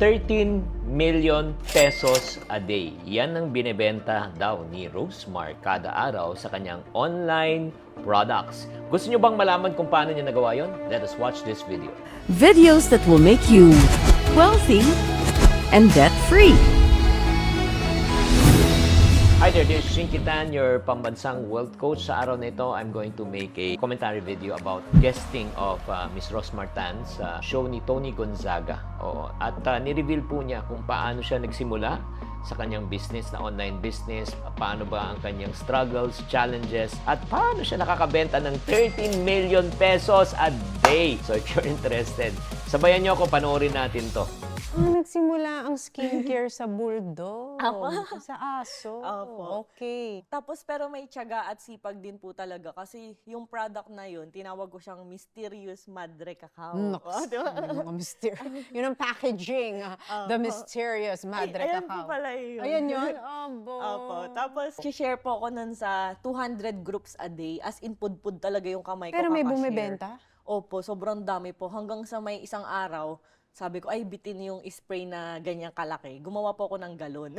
13 million pesos a day. Yan ang binebenta daw ni Rosemar kada araw sa kanyang online products. Gusto nyo bang malaman kung paano niya nagawa yon? Let us watch this video. Videos that will make you wealthy and debt-free. Hi there, this is Shinky Tan, your pambansang wealth coach. Sa araw na ito, I'm going to make a commentary video about guesting of Miss Rosemar Tan sa show ni Tony Gonzaga. At ni-reveal po niya kung paano siya nagsimula sa kanyang business na online business, paano ba ang kanyang struggles, challenges, at paano siya nakakabenta ng 13 million pesos a day. So if you're interested, sabayan niyo ako, panoorin natin to. Nagsimula ang skincare sa bulldog. Apo. Sa aso. Opo. Okay. Tapos pero may tiyaga at sipag din po talaga kasi yung product na yun, tinawag ko siyang Mysterious Madre Cacao. Nox. Yun ang packaging. The Mysterious Madre Ayan Cacao. po pala yun. Ayan yun? Abo. Opo. Tapos, share po ako nun sa 200 groups a day. As in, pud-pud talaga yung kamay ko Pero may kakashare. bumibenta? Opo, sobrang dami po. Hanggang sa may isang araw, sabi ko, ay, bitin yung spray na ganyang kalaki. Gumawa po ako ng galon.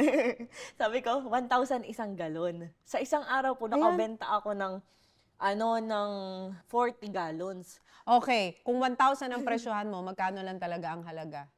Sabi ko, 1,000 isang galon. Sa isang araw po, nakabenta ako ng 40 gallons. Okay. Kung 1,000 ang presyohan mo, magkano lang talaga ang halaga?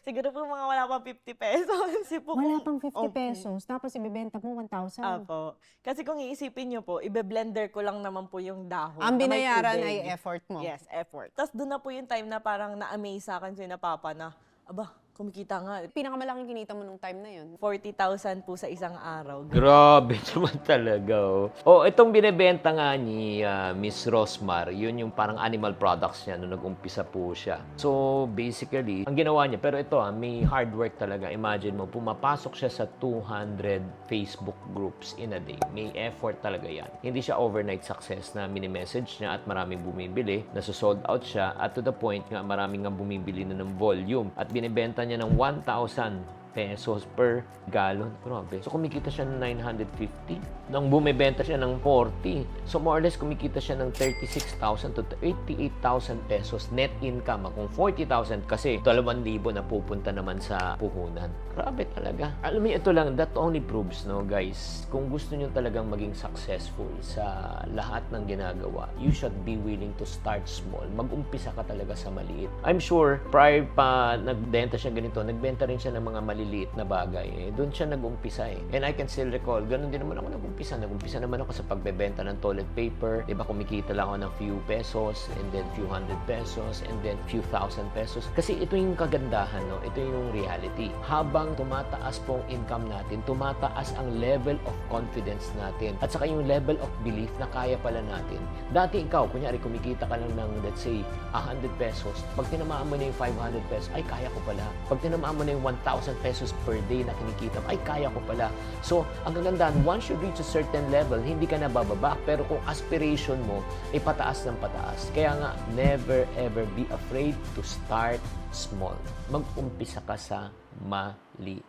Siguro po mga wala pang 50 pesos. Wala pang 50 Okay. pesos. Tapos ibebenta mo 1,000. Apo. Kasi kung iisipin nyo po, ibe-blender ko lang naman po yung dahon. Ang na may binayaran tubig. ay effort mo. Yes, effort. Tapos doon na po yung time na parang na-amaze sa akin si na Papa na, aba, kumikita nga. Pinakamalaking kinita mo nung time na yun. 40,000 po sa isang araw. Grabe naman talaga. Itong binebenta nga ni Miss Rosemar, yun yung parang animal products niya nung nag-umpisa po siya. So, basically, ang ginawa niya, pero ito may hard work talaga. Imagine mo, pumapasok siya sa 200 Facebook groups in a day. May effort talaga yan. Hindi siya overnight success na mini-message niya at maraming bumibili, nasa-sold out siya, at to the point nga maraming nga bumibili na ng volume. At binibenta niya ng 1,000 pesos per gallon. Grabe. So, kumikita siya ng 950. Nang bumibenta siya ng 40. So, more or less, kumikita siya ng 36,000 to 88,000 pesos net income. Kung 40,000 kasi 2,000 na pupunta naman sa puhunan. Grabe talaga. Alam mo, ito lang, that only proves, no, guys, kung gusto nyo talagang maging successful sa lahat ng ginagawa, you should be willing to start small. Mag-umpisa ka talaga sa maliit. I'm sure, prior pa nagbenta siya ganito, nagbenta rin siya ng mga maliliit na bagay. Doon siya nag-umpisa eh. And I can still recall, ganun din naman ako nag-umpisa. Nag-umpisa naman ako sa pagbebenta ng toilet paper. Diba, kumikita lang ako ng few pesos, and then few hundred pesos, and then few thousand pesos. Kasi ito yung kagandahan, no? Ito yung reality. Habang tumataas po ang income natin, tumataas ang level of confidence natin. At saka yung level of belief na kaya pala natin. Dati ikaw, kunyari, kumikita ka lang ng, let's say, 100 pesos. Pag tinamaan mo na yung 500 pesos, ay, kaya ko pala. Pag tinamaan mo na yung 1,000 pesos per day na kinikita, ay, kaya ko pala. So, ang kagandahan, once you reach a certain level, hindi ka na bababa. Pero kung aspiration mo, ay pataas ng pataas. Kaya nga, never ever be afraid to start small. Mag-umpisa ka sa maliit.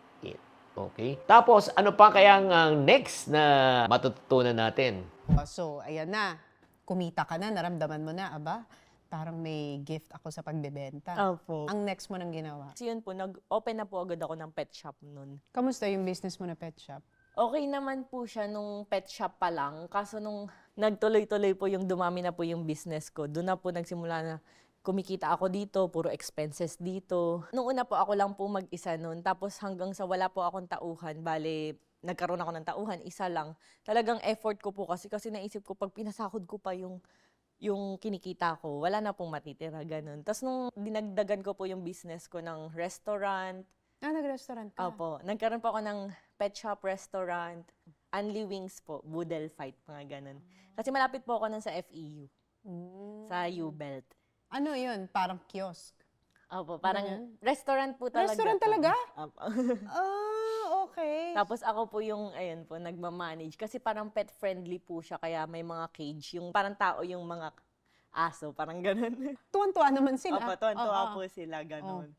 Okay? Tapos, ano pa kaya ang next na matututunan natin? So, ayan na. Kumita ka na, naramdaman mo na, aba, parang may gift ako sa pagbebenta. Opo. Ang next mo nang ginawa. So yun po, nag-open na po agad ako ng pet shop nun. Kamusta yung business mo na pet shop? Okay naman po siya nung pet shop pa lang. Kaso nung nagtuloy-tuloy po yung dumami na po yung business ko, doon na po nagsimula na kumikita ako dito, puro expenses dito. Nung una po ako lang po mag-isa nun. Tapos hanggang sa wala po akong tauhan, bale, nagkaroon ako ng tauhan, isa lang. Talagang effort ko po kasi naisip ko pag pinasahod ko pa yung kinikita ko, wala na pong matitira, ganun. Tapos nung dinagdagan ko po yung business ko ng restaurant. Nag-restaurant ka? Opo. Nagkaroon po ako ng pet shop, restaurant, Unli Wings po, Boodle Fight, mga ganun. Kasi malapit po ako nun sa FEU, sa U-Belt. Ano yun? Parang kiosk? Opo, parang restaurant po talaga. Restaurant po. talaga? Opo. Okay. Tapos ako po yung, ayun po, nagmamanage. Kasi parang pet-friendly po siya, kaya may mga cage. Yung parang tao yung mga aso, parang ganun. Tuwan-tuwa naman sila. Opo, tuwan-tuwa po sila, ganun.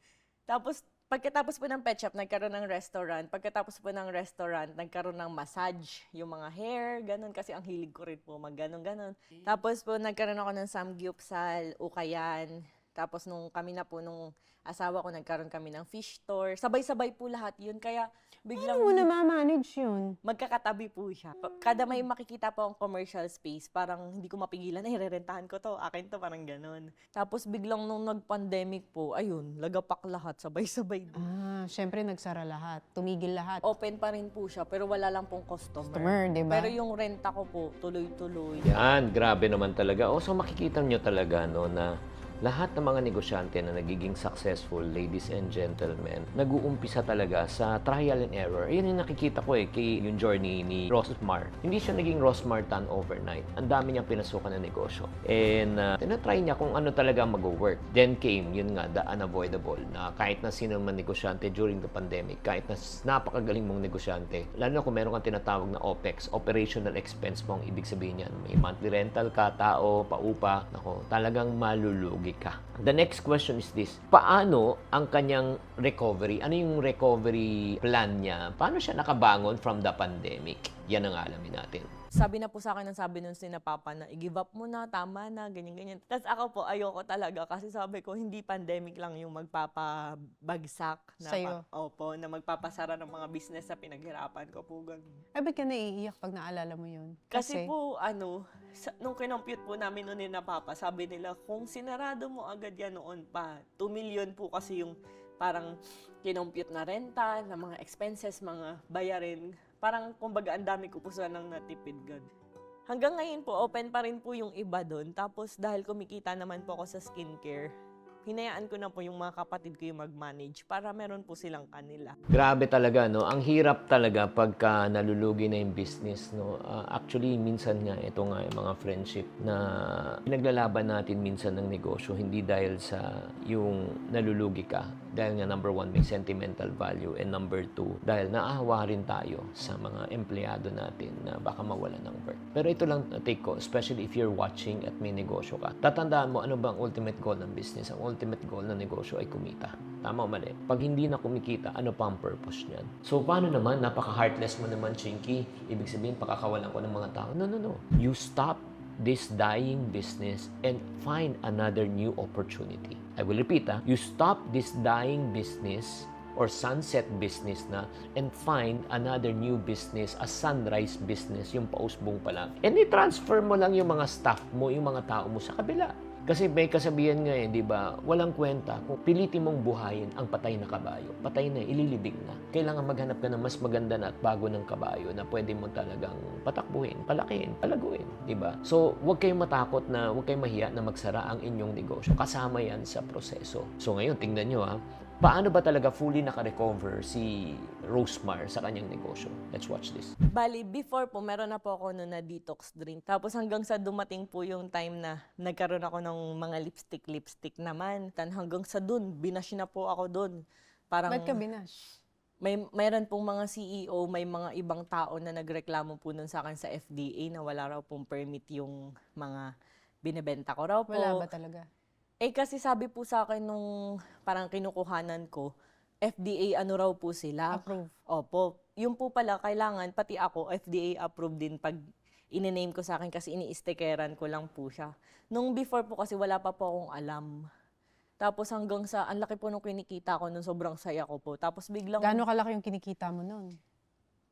Tapos, pagkatapos po ng pet shop, nagkaroon ng restaurant. Pagkatapos po ng restaurant, nagkaroon ng massage, yung mga hair, ganun. Kasi ang hilig ko rin po, mag ganun. Tapos po, nagkaroon ako ng samgyupsal, ukayan. Tapos nung kami na po, nung asawa ko, nagkaroon kami ng fish store. Sabay-sabay po lahat yun. Kaya biglang Paano mo na ma-manage yun? magkakatabi po siya. Kada may makikita po ang commercial space, parang hindi ko mapigilan, ay, rerentahan ko to, akin to, parang ganun. Tapos biglang nung nag-pandemic po, ayun, lagapak lahat, sabay-sabay. Syempre nagsara lahat. Tumigil lahat. Open pa rin po siya, pero wala lang pong Customer, di ba? Pero yung renta ko po, tuloy-tuloy. Yan, grabe naman talaga. O, so makikita nyo talaga no, na lahat ng mga negosyante na nagiging successful, ladies and gentlemen, nag-uumpisa talaga sa trial and error. Yan yung nakikita ko kay yung journey ni Rosmar. Hindi siya naging Rosmar Tan overnight. Ang dami niyang pinasukan na negosyo. And tinatry niya kung ano talaga mag-work. Then came, yun nga, the unavoidable, na kahit na sino man negosyante during the pandemic, kahit na napakagaling mong negosyante, lalo na kung meron kang tinatawag na OPEX, operational expense mo, ang ibig sabihin yan, may monthly rental ka, tao, paupa, nako, talagang malulugi ka. The next question is this: paano ang kanyang recovery? Ano yung recovery plan niya? Paano siya nakabangon from the pandemic? Yan ang alamin natin. Sabi na po sa akin, sabi nun si na Papa na, i-give up mo na, tama na, ganyan-ganyan. Tapos ako po, ayoko talaga kasi sabi ko, hindi pandemic lang yung magpapabagsak. Na Sa'yo? Opo, na magpapasara ng mga business na pinaghirapan ko po. Ganun. Ay, ba't ka naiiyak pag naalala mo yun? Kasi po, nung kinompute po namin noon ni na Papa, sabi nila, kung sinarado mo agad yan noon pa, 2 million po kasi yung parang kinompute na renta, na mga expenses, mga bayarin. Parang, kumbaga, ang dami ko po sanang natipid. Hanggang ngayon po, open pa rin po yung iba doon. Tapos, dahil kumikita naman po ako sa skincare, hinayaan ko na po yung mga kapatid ko yung mag-manage para meron po silang kanila. Grabe talaga, no? Ang hirap talaga pagka nalulugi na yung business, no? Actually, minsan nga, ito nga yung mga friendship na pinaglalaban natin minsan ng negosyo, hindi dahil sa yung nalulugi ka. Dahil nga, number 1, may sentimental value. And number 2, dahil naahawa rin tayo sa mga empleyado natin na baka mawalan ng work. Pero ito lang take ko, especially if you're watching at may negosyo ka. Tatandaan mo, ano ba ang ultimate goal ng business? Ang ultimate goal ng negosyo ay kumita. Tama o mali? Pag hindi na kumikita, ano pa ang purpose niyan? So, paano naman? Napaka-heartless mo naman, Chinky. Ibig sabihin, pakakawalan ko ng mga tao. No. You stop this dying business and find another new opportunity. I will repeat, you stop this dying business or sunset business na and find another new business, a sunrise business, yung pausbong pa lang. And i-transfer mo lang yung mga staff mo, yung mga tao mo sa kabila. Kasi may kasabihan nga di ba, walang kwenta kung pilitin mong buhayin ang patay na kabayo. Patay na, ililibing na. Kailangan maghanap ka ng mas maganda na at bago ng kabayo na pwede mo talagang patakbuhin, palakihin, palaguin, di ba? So, huwag kayong matakot na, huwag kayong mahiya na magsara ang inyong negosyo. Kasama yan sa proseso. So, ngayon, tingnan nyo paano ba talaga fully naka-recover si Rosmar sa kanyang negosyo? Let's watch this. Bali, before po, meron na po ako noon na detox drink. Tapos hanggang sa dumating po yung time na nagkaroon ako ng mga lipstick naman. Hanggang sa dun, binash na po ako dun. Parang, Ba't ka binash? mayroon pong mga CEO, may mga ibang tao na nagreklamo po nun sa akin sa FDA na wala raw pong permit yung mga binebenta ko raw po. Wala ba talaga? Kasi sabi po sa akin nung parang kinukuhanan ko, FDA ano raw po sila. Approve. Opo. Yung po pala, kailangan, pati ako, FDA approved din pag in-name ko sa akin kasi ini-stickeran ko lang po siya. Nung before po kasi wala pa po akong alam. Tapos hanggang sa, ang laki po nung kinikita ko, nung sobrang saya ko po. Tapos biglang, Gaano kalaki yung kinikita mo nun?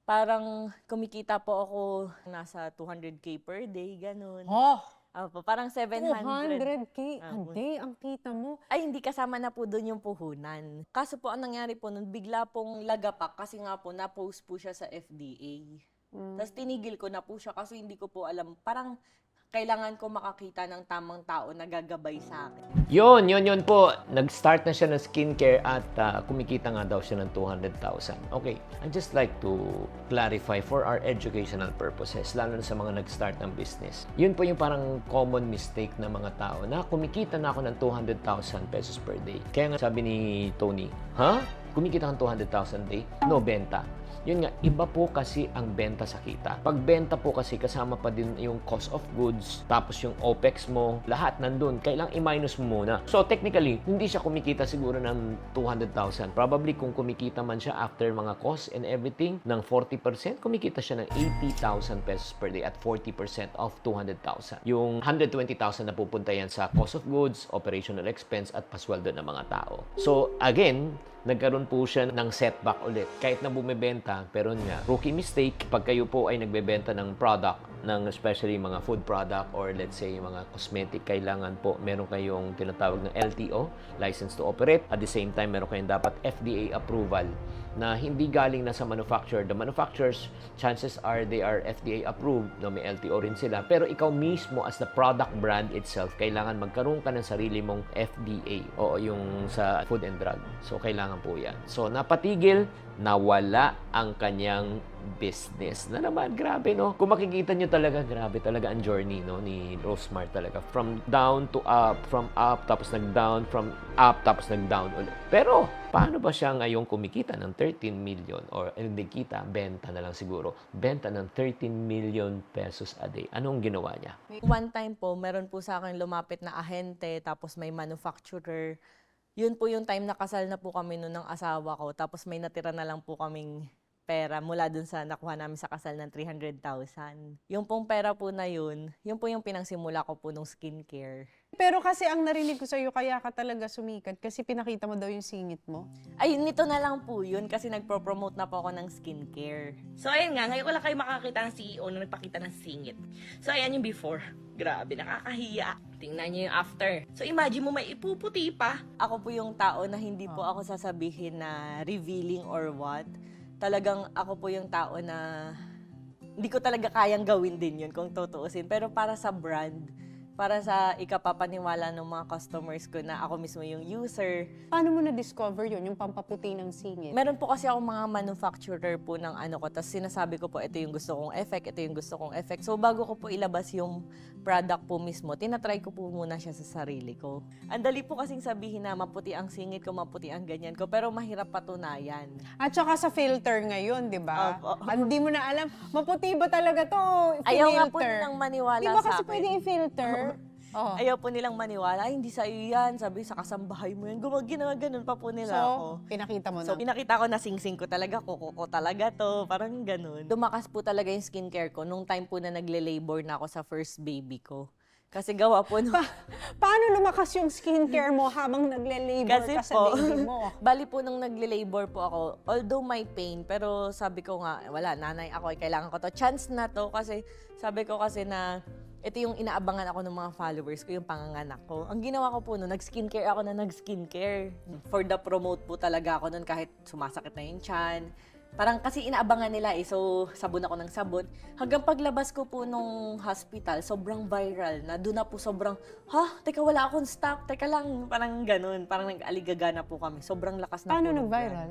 parang kumikita po ako nasa 200K per day, ganun. Oh! Opo, parang 700. 200K a day ang kita mo. Ay, hindi kasama na po doon yung puhunan. Kaso po, ang nangyari po nun, bigla pong lagapak kasi nga po, na-post po siya sa FDA. Tapos tinigil ko na po siya kasi hindi ko po alam. Parang kailangan ko makakita ng tamang tao na gagabay sa akin. Yun po. Nag-start na siya ng skincare at kumikita nga daw siya ng 200,000. Okay, I'd just like to clarify for our educational purposes, lalo na sa mga nag-start ng business. Yun po yung parang common mistake ng mga tao na kumikita na ako ng 200,000 pesos per day. Kaya nga sabi ni Tony, kumikita kang 200,000 a day, no benta. Yun nga, iba po kasi ang benta sa kita. Pag benta po kasi kasama pa din yung cost of goods, tapos yung OPEX mo, lahat nandun. Kailang i-minus mo muna. So technically, hindi siya kumikita siguro ng 200,000. Probably kung kumikita man siya after mga costs and everything ng 40%, kumikita siya ng 80,000 pesos per day at 40% of 200,000. Yung 120,000 na pupunta yan sa cost of goods, operational expense at pasweldo ng mga tao. So again, nagkaroon po siya ng setback ulit. Kahit na bumibenta, pero nga, rookie mistake, pag kayo po ay nagbebenta ng product, ng especially mga food product or let's say mga cosmetic, kailangan po meron kayong tinatawag na LTO, License to Operate. At the same time, meron kayong dapat FDA approval na hindi galing na sa manufacturer. The manufacturers, chances are they are FDA approved, no, may LTO rin sila. Pero ikaw mismo as the product brand itself, kailangan magkaroon ka ng sarili mong FDA o yung sa food and drug. So, kailangan po yan. So, napatigil, nawala ang kanyang business. Na naman, grabe, no? Kung makikita nyo talaga, grabe talaga ang journey, no, ni Rosmar talaga. From down to up, from up, tapos nag-down, from up, tapos nag-down ulit. Pero, paano ba siya ngayong kumikita ng 13 million or hindi kita, benta na lang siguro, benta ng 13 million pesos a day? Anong ginawa niya? One time po, meron po sa akin lumapit na ahente, tapos may manufacturer. Yun po yung time na kasal na po kami noon ng asawa ko, tapos may natira na lang po kaming pera mula dun sa nakuha namin sa kasal ng 300,000. Yung pong pera po na yun po yung pinangsimula ko po nung skincare. Pero kasi ang narinig ko sa'yo, kaya ka talaga sumikat kasi pinakita mo daw yung singit mo. Ay, nito na lang po yun kasi nagpro-promote na po ako ng skincare. So, ayun nga, ngayon wala kayo makakita ng CEO na nagpakita ng singit. So, ayan yung before. Grabe, nakakahiya. Tingnan niyo yung after. So, imagine mo may ipuputi pa. Ako po yung tao na hindi po ako sasabihin na revealing or what. Talagang ako po yung tao na hindi ko talaga kayang gawin din yun kung tutuusin. Pero para sa brand, para sa ikapapaniwala ng mga customers ko na ako mismo yung user. Paano mo na-discover yun, yung pampaputi ng singit? Meron po kasi ako mga manufacturer po ng ano ko, tapos sinasabi ko po, ito yung gusto kong effect, ito yung gusto kong effect. So bago ko po ilabas yung product po mismo, tinatry ko po muna siya sa sarili ko. Ang dali po kasing sabihin na maputi ang singit ko, maputi ang ganyan ko, pero mahirap patunayan. At saka sa filter ngayon, di ba? Opo. Hindi mo na alam, maputi ba talaga to? Ayaw nga po Filter. nilang maniwala Di ba sa kasi akin. pwede i-filter? Oh. Ayaw po nilang maniwala, ay, hindi sa'yo yan, sabi sa kasambahay mo yan, gumaginawa ganun pa po nila So, ako. pinakita mo na. So, pinakita ko na sing-sing ko talaga, kuko ko talaga to, parang ganun. Lumakas po talaga yung skincare ko nung time po na nagle-labor na ako sa first baby ko. Kasi gawa po nung... Paano lumakas yung skincare mo habang nagle-labor Kasi ka sa po, baby mo? bali po nung nagle-labor po ako, although may pain, pero sabi ko nga, wala, nanay ako, kailangan ko to. Chance na to kasi sabi ko kasi na ito yung inaabangan ako ng mga followers ko, yung panganganak ko. Ang ginawa ko po noon, nag-skincare ako na nag-skincare. For the promote po talaga ako noon kahit sumasakit na yung tiyan. Parang kasi inaabangan nila so sabon ako ng sabon. Hanggang paglabas ko po nung hospital, sobrang viral na. Doon na po sobrang, teka wala akong stock, teka lang, parang ganun. Parang nag-aligaga na po kami. Sobrang lakas na Paano po. ng nag-viral?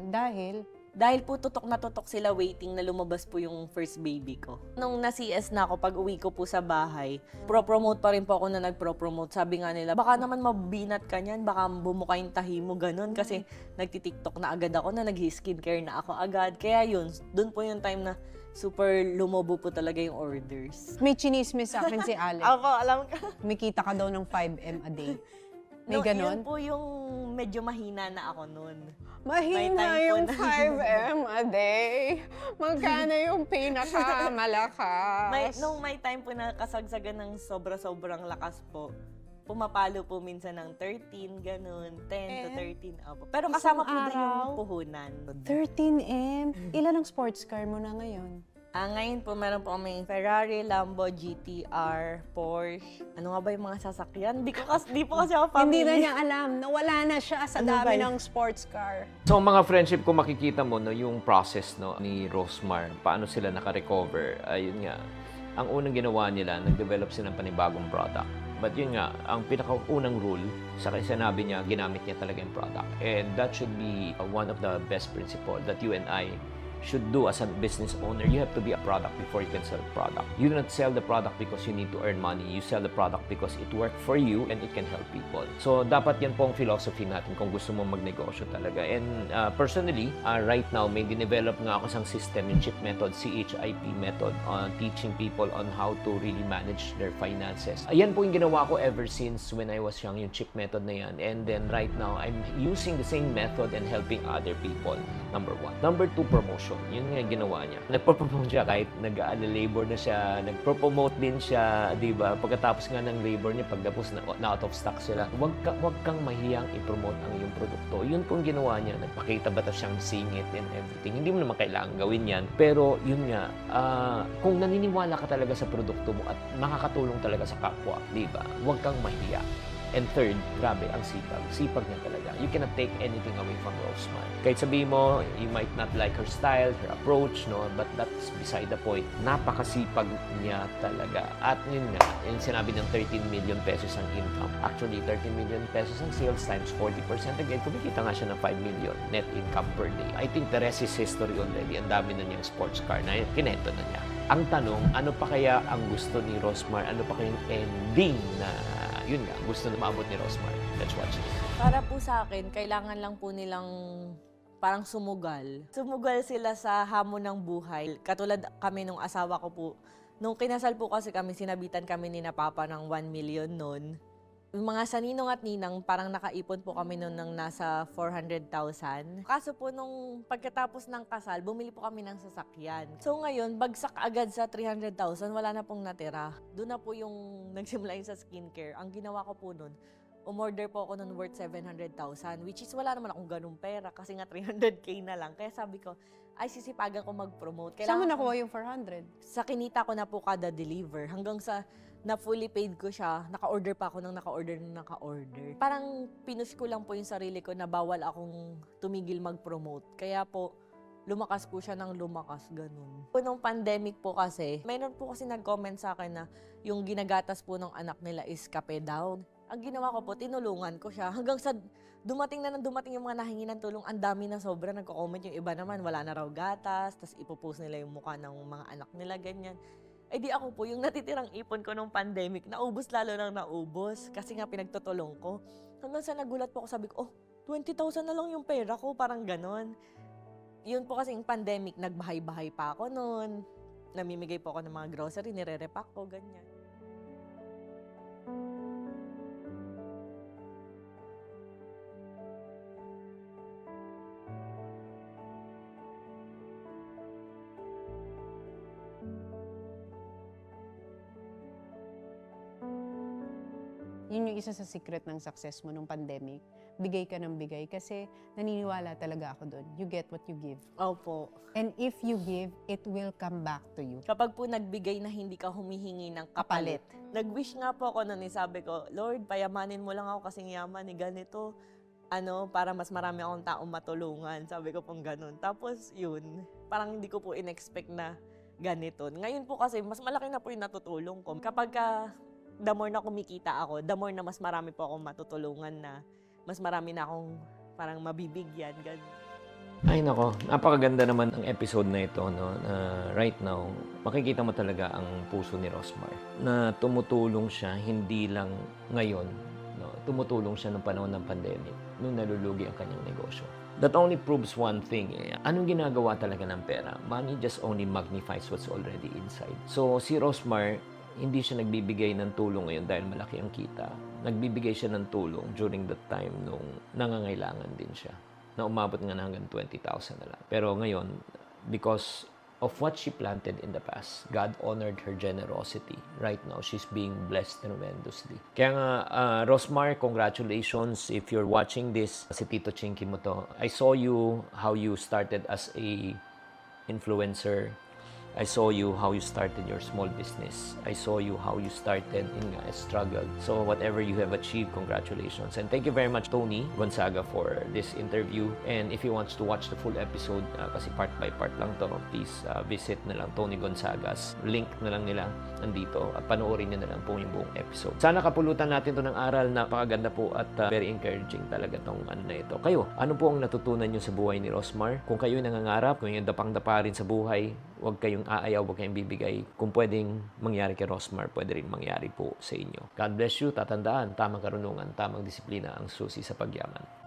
Dahil po tutok na tutok sila waiting na lumabas po yung first baby ko. Nung na-CS na ako, pag uwi ko po sa bahay, pro-promote pa rin po ako na nagpro-promote. Sabi nga nila, baka naman mabinat ka niyan, baka bumuka yung tahi mo, ganun. Kasi nagtitiktok na agad ako na nag-skincare na ako agad. Kaya yun, dun po yung time na super lumobo po talaga yung orders. May chinismis sa akin si Alex. Ako, alam ka. Kumikita ka daw ng 5M a day. May No, ganon? yun po yung medyo mahina na ako nun. Mahina May time po yung na- 5M a day. Magkano yung pinakamalakas? Nung may time po na kasagsagan ng sobra-sobrang lakas po, pumapalo po minsan ng 13, ganun, 10 to 13. Opo. Pero kasama po Isang din yung araw? puhunan. 13M? Ilan ang sports car mo na ngayon? Ngayon po, meron po kaming Ferrari, Lambo, GTR, Porsche. Ano nga ba yung mga sasakyan? Di po kasi ako Hindi na family. niya alam. Nawala na siya sa Ano ba dami yun? ng sports car. So, mga friendship, kung makikita mo, no, yung process, no, ni Rosmar, paano sila naka-recover, ayun nga, ang unang ginawa nila, nag-develop sila ng panibagong product. But yun nga, ang pinakaunang rule, sa sinabi niya, ginamit niya talaga yung product. And that should be one of the best principle that you and I should do as a business owner, you have to be a product before you can sell a product. You do not sell the product because you need to earn money. You sell the product because it worked for you and it can help people. So, dapat yan po ang philosophy natin kung gusto mo magnegosyo talaga. And personally, right now, may dinevelop nga ako isang system, yung CHIP method, CHIP method, on teaching people on how to really manage their finances. Ayan po yung ginawa ko ever since when I was young, yung CHIP method na yan. And then right now, I'm using the same method and helping other people. Number 1. Number 2, promotion. Yun nga yung ginawa niya. Nagpo-promote siya kahit nag-labor na siya, nagpo-promote din siya, di ba? Pagkatapos nga ng labor niya, pagtapos na out of stock sila, wag kang mahiyang i-promote ang iyong produkto. Yun pong ginawa niya. Nagpakita ba siyang singit and everything. Hindi mo naman kailangan gawin yan. Pero yun nga, kung naniniwala ka talaga sa produkto mo at makakatulong talaga sa kapwa, di ba? Huwag kang mahiya. And third, grabe, ang sipag. Sipag niya talaga. You cannot take anything away from Rosemar. Kahit sabihin mo, you might not like her style, her approach, no? But that's beside the point. Napakasipag niya talaga. At yun nga, yung sinabi ng 13 million pesos ang income. Actually, 13 million pesos ang sales times 40% again. Kumikita nga siya ng 5 million net income per day. I think the rest is history already. Ang dami na niyang sports car na kinento na niya. Ang tanong, ano pa kaya ang gusto ni Rosemar? Ano pa kayang ending na yun nga, gusto na maabot ni Rosemar? Let's watch it. Para po sa akin, kailangan lang po nilang parang sumugal. Sumugal sila sa hamon ng buhay. Katulad kami nung asawa ko po. Nung kinasal po kasi kami, sinabitan kami ni na Papa ng 1 million noon. Yung mga sa ninong at ninang, parang nakaipon po kami noon ng nasa 400,000. Kaso po nung pagkatapos ng kasal, bumili po kami ng sasakyan. So ngayon, bagsak agad sa 300,000, wala na pong natira. Doon na po yung nagsimula yun sa skincare. Ang ginawa ko po noon, umorder po ako noon worth 700,000, which is wala naman akong ganung pera kasi nga 300K na lang. Kaya sabi ko, ay sisipagan ko mag-promote. Saan mo Kailangan nakuha yung 400? sa kinita ko na po kada deliver hanggang sa na fully paid ko siya, naka-order pa ako ng naka-order. Parang pinush ko lang po yung sarili ko na bawal akong tumigil mag-promote. Kaya po, lumakas po siya ng lumakas, ganun. Nung pandemic po kasi, mayroon po kasi nag-comment sa akin na yung ginagatas po ng anak nila is kape daw. Ang ginawa ko po, tinulungan ko siya hanggang sa dumating yung mga nahingi ng tulong, ang dami na sobra, nagko-comment yung iba naman, wala na raw gatas, tapos ipopost nila yung mukha ng mga anak nila, ganyan. Eh di ako po, yung natitirang ipon ko nung pandemic, naubos lalo nang naubos kasi nga pinagtutulong ko. Hanggang sa nagulat po ako, sabi ko, 20,000 na lang yung pera ko, parang ganon. Yun po kasi yung pandemic, nagbahay-bahay pa ako noon. Namimigay po ako ng mga grocery, nire-repack ko, ganyan. Yun yung isa sa secret ng success mo nung pandemic. Bigay ka ng bigay kasi naniniwala talaga ako doon. You get what you give. Opo. And if you give, it will come back to you. Kapag po nagbigay na hindi ka humihingi ng kapalit. Nag-wish nga po ako noon, sabi ko, Lord, payamanin mo lang ako kasing yaman ni ganito. Para mas marami akong taong matulungan. Sabi ko pong ganun. Tapos yun, parang hindi ko po in-expect na ganito. Ngayon po kasi, mas malaki na po yung natutulong ko. Kapag the more na kumikita ako, the more na mas marami po akong matutulungan na mas marami na akong parang mabibigyan, ganun. Ay nako, napakaganda naman ang episode na ito, no? Right now, makikita mo talaga ang puso ni Rosemar na tumutulong siya hindi lang ngayon, no? Tumutulong siya noong panahon ng pandemic, nung nalulugi ang kanyang negosyo. That only proves one thing, anong ginagawa talaga ng pera? Money just only magnifies what's already inside. So si Rosemar, hindi siya nagbibigay ng tulong ngayon dahil malaki ang kita. Nagbibigay siya ng tulong during that time nung nangangailangan din siya. Na umabot nga na hanggang 20,000 na lang. Pero ngayon, because of what she planted in the past, God honored her generosity. Right now, she's being blessed tremendously. Kaya nga, Rosemar, congratulations if you're watching this. Si Tito Chinky mo to. I saw you, how you started as a influencer. I saw you how you started your small business. I saw you how you started in struggle. So whatever you have achieved, congratulations. And thank you very much, Tony Gonzaga, for this interview. And if you want to watch the full episode, kasi part by part lang to, please visit na lang Tony Gonzaga's link na lang nila nandito at panoorin nyo na lang po yung buong episode. Sana kapulutan natin to ng aral na napakaganda po at very encouraging talaga tong ano na ito. Kayo, ano po ang natutunan nyo sa buhay ni Rosmar? Kung kayo nangangarap, kung yung dapang-dapa rin sa buhay, huwag kayong aayaw, huwag kayong bibigay. Kung pwedeng mangyari kay Rosmar, pwede rin mangyari po sa inyo. God bless you. Tatandaan, tamang karunungan, tamang disiplina ang susi sa pagyaman.